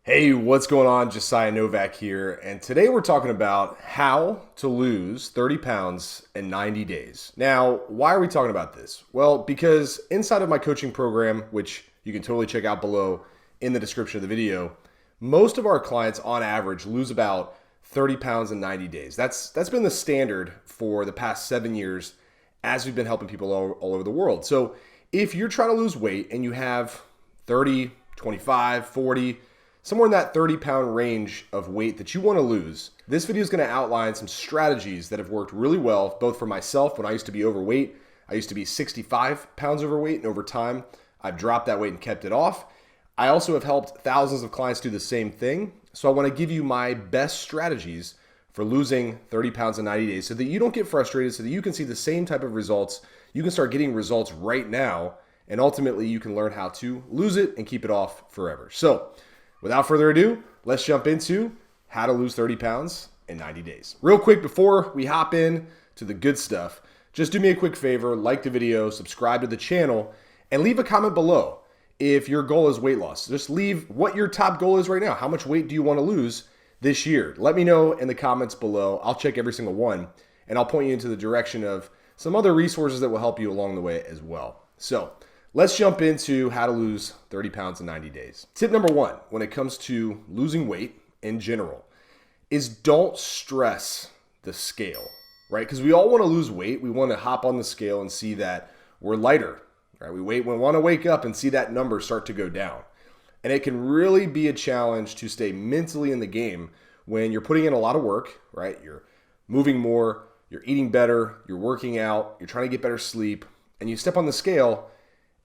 Hey, what's going on? Josiah Novak here, and today we're talking about how to lose 30 pounds in 90 days. Now, why are we talking about this? Well, because inside of my coaching program, which you can totally check out below in the description of the video, most of our clients on average lose about 30 pounds in 90 days. That's been the standard for the past 7 years as we've been helping people all over the world. So if you're trying to lose weight and you have 30, 25, 40, somewhere in that 30-pound range of weight that you want to lose, this video is going to outline some strategies that have worked really well, both for myself when I used to be overweight. I used to be 65 pounds overweight, and over time, I've dropped that weight and kept it off. I also have helped thousands of clients do the same thing. So I want to give you my best strategies for losing 30 pounds in 90 days so that you don't get frustrated, so that you can see the same type of results. You can start getting results right now, and ultimately you can learn how to lose it and keep it off forever. So without further ado, let's jump into how to lose 30 pounds in 90 days. Real quick, before we hop in to the good stuff, just do me a quick favor, like the video, subscribe to the channel, and leave a comment below if your goal is weight loss. Just leave what your top goal is right now. How much weight do you want to lose this year? Let me know in the comments below. I'll check every single one, and I'll point you into the direction of some other resources that will help you along the way as well. So let's jump into how to lose 30 pounds in 90 days. Tip number one, when it comes to losing weight in general, is don't stress the scale, right? Because we all want to lose weight. We want to hop on the scale and see that we're lighter, right? We want to wake up and see that number start to go down. And it can really be a challenge to stay mentally in the game when you're putting in a lot of work, right? You're moving more, you're eating better, you're working out, you're trying to get better sleep, and you step on the scale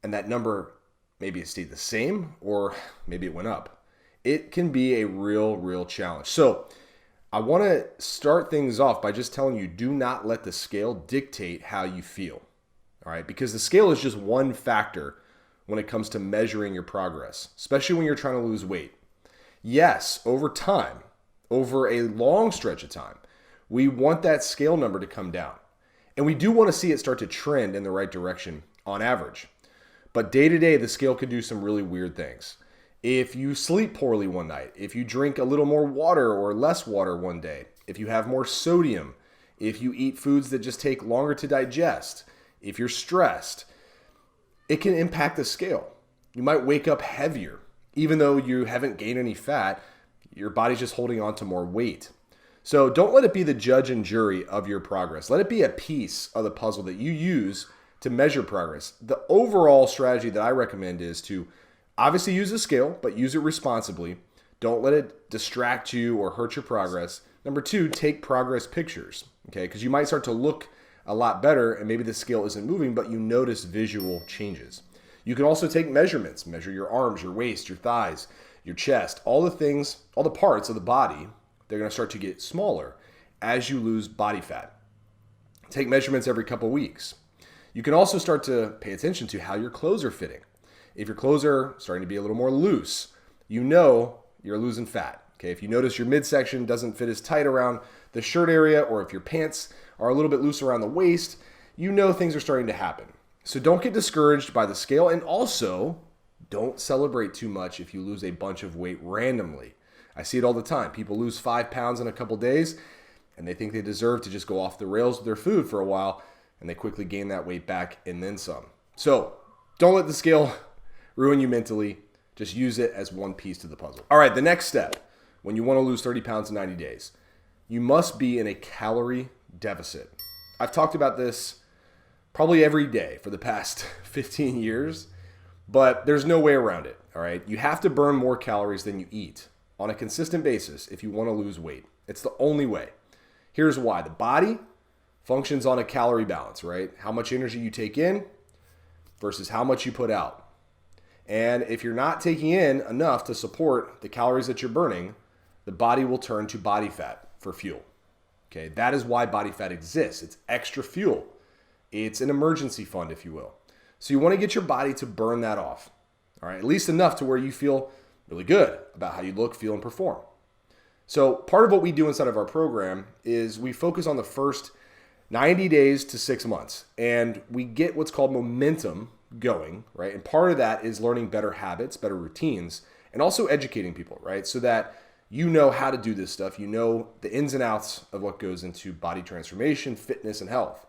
and that number, maybe it stayed the same or maybe it went up. It can be a real challenge. So I want to start things off by just telling you, do not let the scale dictate how you feel, all right? Because the scale is just one factor when it comes to measuring your progress, especially when you're trying to lose weight. Yes, over time, over a long stretch of time, we want that scale number to come down. And we do want to see it start to trend in the right direction on average. But day to day, the scale can do some really weird things. If you sleep poorly one night, if you drink a little more water or less water one day, if you have more sodium, if you eat foods that just take longer to digest, if you're stressed, it can impact the scale. You might wake up heavier. Even though you haven't gained any fat, your body's just holding on to more weight. So don't let it be the judge and jury of your progress. Let it be a piece of the puzzle that you use to measure progress. The overall strategy that I recommend is to obviously use the scale, but use it responsibly. Don't let it distract you or hurt your progress. Number two, take progress pictures, okay? Because you might start to look a lot better and maybe the scale isn't moving, but you notice visual changes. You can also take measurements, measure your arms, your waist, your thighs, your chest, all the things, all the parts of the body, they're gonna start to get smaller as you lose body fat. Take measurements every couple weeks. You can also start to pay attention to how your clothes are fitting. If your clothes are starting to be a little more loose, you know you're losing fat. Okay, if you notice your midsection doesn't fit as tight around the shirt area, or if your pants are a little bit loose around the waist, you know things are starting to happen. So don't get discouraged by the scale, and also don't celebrate too much if you lose a bunch of weight randomly. I see it all the time. People lose 5 pounds in a couple days, and they think they deserve to just go off the rails with their food for a while, and they quickly gain that weight back and then some. So don't let the scale ruin you mentally. Just use it as one piece to the puzzle. All right, the next step, when you want to lose 30 pounds in 90 days, you must be in a calorie deficit. I've talked about this probably every day for the past 15 years, but there's no way around it, all right? You have to burn more calories than you eat on a consistent basis if you want to lose weight. It's the only way. Here's why. The body functions on a calorie balance, right? How much energy you take in versus how much you put out. And if you're not taking in enough to support the calories that you're burning, the body will turn to body fat for fuel. Okay, that is why body fat exists. It's extra fuel. It's an emergency fund, if you will. So you want to get your body to burn that off, all right? At least enough to where you feel really good about how you look, feel, and perform. So part of what we do inside of our program is we focus on the first 90 days to 6 months, and we get what's called momentum going, right? And part of that is learning better habits, better routines, and also educating people, right? So that you know how to do this stuff. You know the ins and outs of what goes into body transformation, fitness, and health.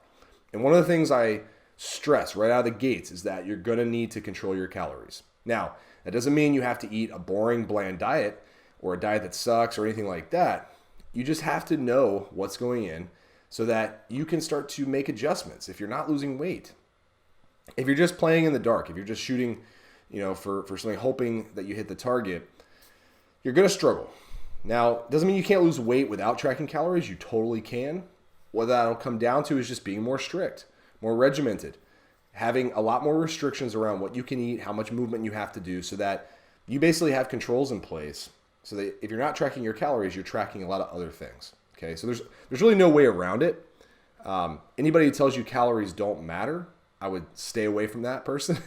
And one of the things I stress right out of the gates is that you're going to need to control your calories. Now, that doesn't mean you have to eat a boring, bland diet or a diet that sucks or anything like that. You just have to know what's going in so that you can start to make adjustments if you're not losing weight. If you're just playing in the dark, if you're just shooting, for something, hoping that you hit the target, you're going to struggle. Now, doesn't mean you can't lose weight without tracking calories. You totally can. What that'll come down to is just being more strict, more regimented, having a lot more restrictions around what you can eat, how much movement you have to do, so that you basically have controls in place so that if you're not tracking your calories, you're tracking a lot of other things. Okay, so there's really no way around it. Anybody who tells you calories don't matter, I would stay away from that person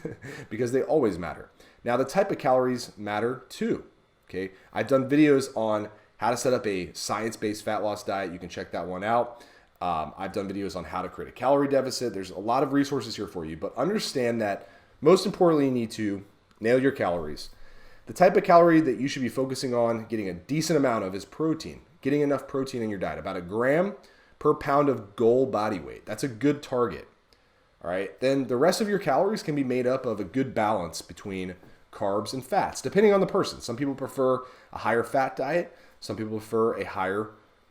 because they always matter. Now, the type of calories matter too. Okay, I've done videos on how to set up a science-based fat loss diet. You can check that one out. I've done videos on how to create a calorie deficit. There's a lot of resources here for you, but understand that most importantly, you need to nail your calories. The type of calorie that you should be focusing on getting a decent amount of is protein. Getting enough protein in your diet, about 1 gram per pound of goal body weight. That's a good target. All right. Then the rest of your calories can be made up of a good balance between carbs and fats, depending on the person. Some people prefer a higher fat diet. Some people prefer a higher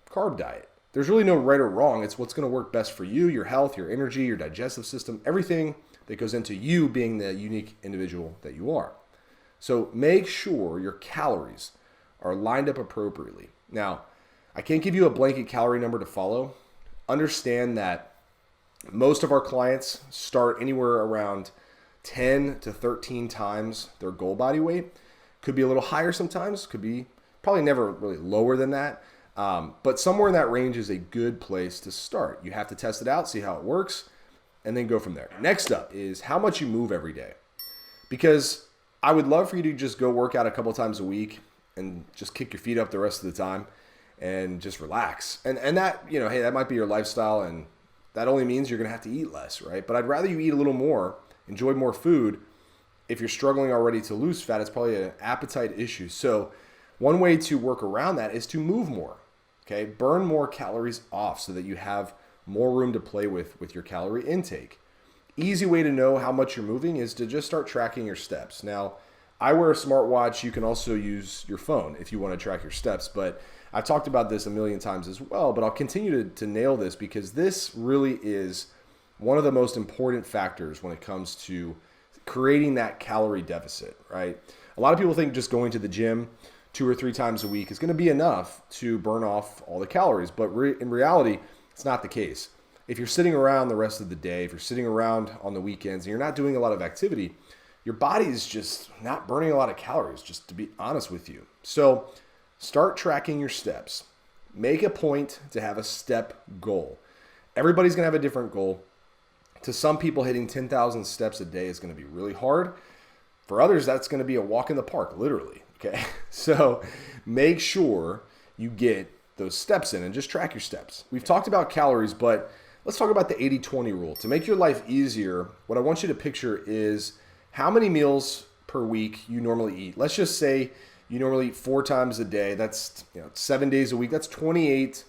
carb diet. There's really no right or wrong. It's what's going to work best for you, your health, your energy, your digestive system, everything that goes into you being the unique individual that you are. So make sure your calories are lined up appropriately. Now, I can't give you a blanket calorie number to follow. Understand that most of our clients start anywhere around 10 to 13 times their goal body weight. Could be a little higher sometimes, could be probably never really lower than that. But somewhere in that range is a good place to start. You have to test it out, see how it works, and then go from there. Next up is how much you move every day. Because I would love for you to just go work out a couple times a week and just kick your feet up the rest of the time and just relax. And that, hey, that might be your lifestyle, and that only means you're going to have to eat less, right? But I'd rather you eat a little more, enjoy more food. If you're struggling already to lose fat, it's probably an appetite issue. So one way to work around that is to move more, okay? Burn more calories off so that you have more room to play with your calorie intake. Easy way to know how much you're moving is to just start tracking your steps. Now, I wear a smartwatch. You can also use your phone if you want to track your steps, but I've talked about this a million times as well, but I'll continue to nail this because this really is one of the most important factors when it comes to creating that calorie deficit, right? A lot of people think just going to the gym 2 or 3 times a week is going to be enough to burn off all the calories, but in reality, it's not the case. If you're sitting around the rest of the day, if you're sitting around on the weekends and you're not doing a lot of activity, your body is just not burning a lot of calories, just to be honest with you. So start tracking your steps. Make a point to have a step goal. Everybody's going to have a different goal. To some people, hitting 10,000 steps a day is going to be really hard. For others, that's going to be a walk in the park, literally. Okay, so make sure you get those steps in and just track your steps. We've talked about calories, but let's talk about the 80-20 rule. To make your life easier, what I want you to picture is how many meals per week you normally eat. Let's just say you normally eat 4 times a day. That's 7 days a week. That's 28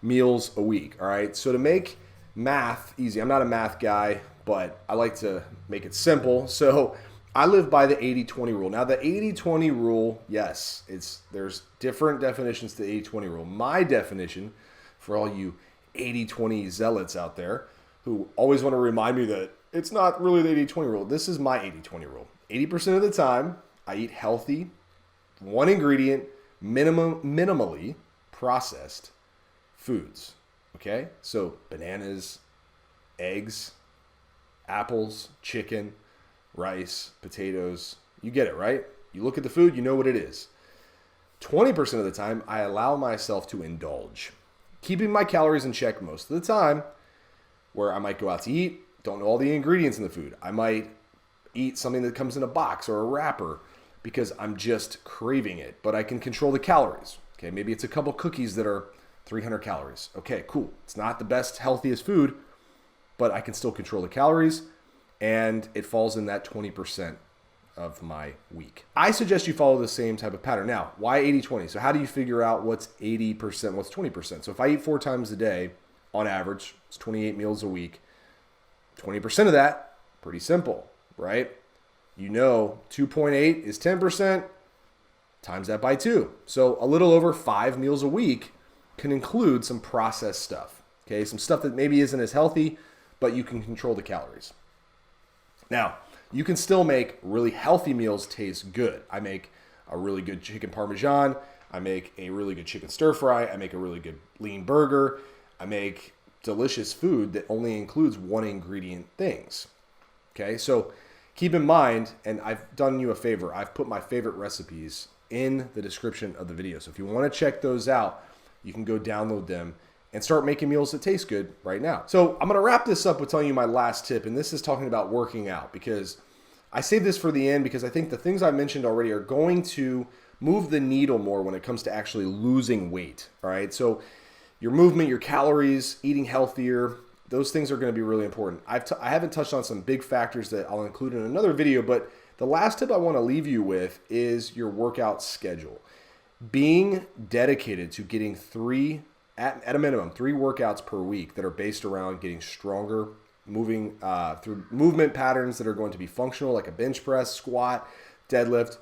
meals a week. All right. So to make math easy, I'm not a math guy, but I like to make it simple. So I live by the 80-20 rule. Now the 80-20 rule, yes, there's different definitions to the 80-20 rule. My definition for all you 80-20 zealots out there who always want to remind me that it's not really the 80-20 rule. This is my 80-20 rule. 80% of the time, I eat healthy, 1 ingredient, minimally processed foods. Okay? So bananas, eggs, apples, chicken, rice, potatoes. You get it, right? You look at the food, you know what it is. 20% of the time, I allow myself to indulge, keeping my calories in check most of the time, where I might go out to eat, don't know all the ingredients in the food. I might eat something that comes in a box or a wrapper because I'm just craving it, but I can control the calories. Okay, maybe it's a couple cookies that are 300 calories. Okay, cool. It's not the best, healthiest food, but I can still control the calories, and it falls in that 20% of my week. I suggest you follow the same type of pattern. Now, why 80-20? So how do you figure out what's 80%, what's 20%? So if I eat 4 times a day, on average, it's 28 meals a week. 20% of that, pretty simple, right? You know 2.8 is 10%, times that by 2. So a little over 5 meals a week can include some processed stuff, okay? Some stuff that maybe isn't as healthy, but you can control the calories. Now, you can still make really healthy meals taste good. I make a really good chicken parmesan. I make a really good chicken stir fry. I make a really good lean burger. I make delicious food that only includes one ingredient things. Okay, so keep in mind, and I've done you a favor, I've put my favorite recipes in the description of the video. So if you want to check those out, you can go download them and start making meals that taste good right now. So I'm going to wrap this up with telling you my last tip, and this is talking about working out, because I saved this for the end because I think the things I mentioned already are going to move the needle more when it comes to actually losing weight. All right, so your movement, your calories, eating healthier, those things are going to be really important. I haven't touched on some big factors that I'll include in another video, but the last tip I want to leave you with is your workout schedule. Being dedicated to getting at a minimum, 3 workouts per week that are based around getting stronger, moving through movement patterns that are going to be functional, like a bench press, squat, deadlift.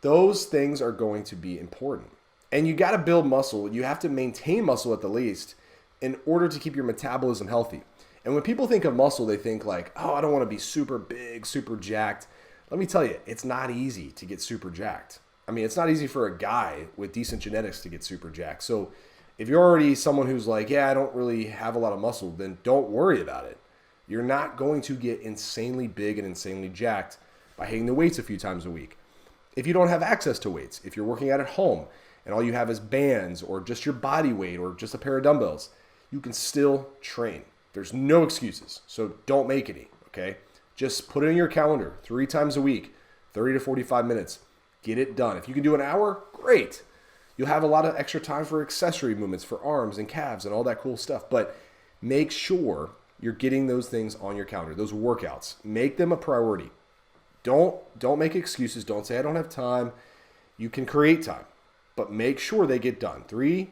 Those things are going to be important. And you got to build muscle. You have to maintain muscle at the least in order to keep your metabolism healthy. And when people think of muscle, they think like, oh, I don't want to be super big, super jacked. Let me tell you, it's not easy to get super jacked. I mean, it's not easy for a guy with decent genetics to get super jacked. So if you're already someone who's like, yeah, I don't really have a lot of muscle, then don't worry about it. You're not going to get insanely big and insanely jacked by hitting the weights a few times a week. If you don't have access to weights, if you're working out at home and all you have is bands or just your body weight or just a pair of dumbbells, you can still train. There's no excuses, so don't make any, okay? Just put it in your calendar 3 times a week, 30 to 45 minutes. Get it done. If you can do an hour, great. You'll have a lot of extra time for accessory movements for arms and calves and all that cool stuff. But make sure you're getting those things on your calendar, those workouts. Make them a priority. Don't make excuses. Don't say, I don't have time. You can create time, but make sure they get done. 3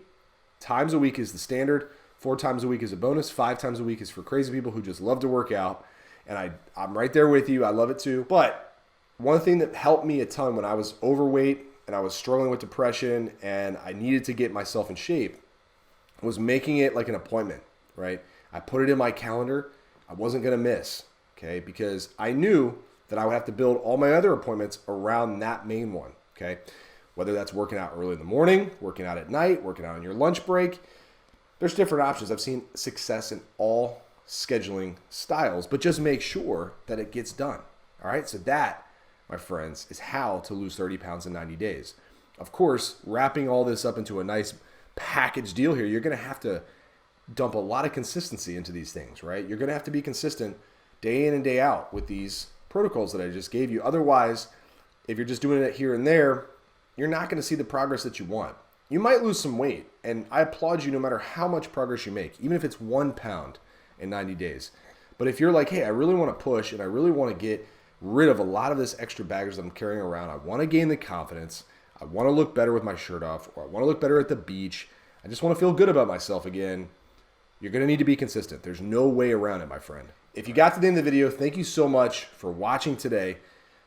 times a week is the standard. 4 times a week is a bonus. 5 times a week is for crazy people who just love to work out. And I'm right there with you. I love it too. But one thing that helped me a ton when I was overweight and I was struggling with depression and I needed to get myself in shape was making it like an appointment, right? I put it in my calendar. I wasn't going to miss, okay? Because I knew that I would have to build all my other appointments around that main one, okay? Whether that's working out early in the morning, working out at night, working out on your lunch break. There's different options. I've seen success in all scheduling styles, but just make sure that it gets done, all right? So that, my friends, is how to lose 30 pounds in 90 days. Of course, wrapping all this up into a nice package deal here, you're going to have to dump a lot of consistency into these things, right? You're going to have to be consistent day in and day out with these protocols that I just gave you. Otherwise, if you're just doing it here and there, you're not going to see the progress that you want. You might lose some weight, and I applaud you no matter how much progress you make, even if it's 1 pound in 90 days. But if you're like, hey, I really want to push and I really want to get rid of a lot of this extra baggage that I'm carrying around. I want to gain the confidence. I want to look better with my shirt off, or I want to look better at the beach. I just want to feel good about myself again. You're going to need to be consistent. There's no way around it, my friend. If you got to the end of the video, thank you so much for watching today.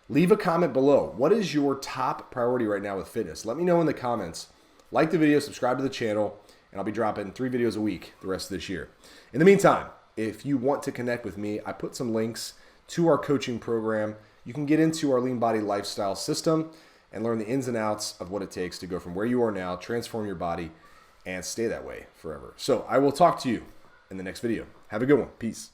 Leave a comment below. What is your top priority right now with fitness? Let me know in the comments. Like the video, subscribe to the channel, and I'll be dropping 3 videos a week the rest of this year. In the meantime, if you want to connect with me, I put some links to our coaching program. You can get into our lean body lifestyle system and learn the ins and outs of what it takes to go from where you are now, transform your body, and stay that way forever. So I will talk to you in the next video. Have a good one. Peace.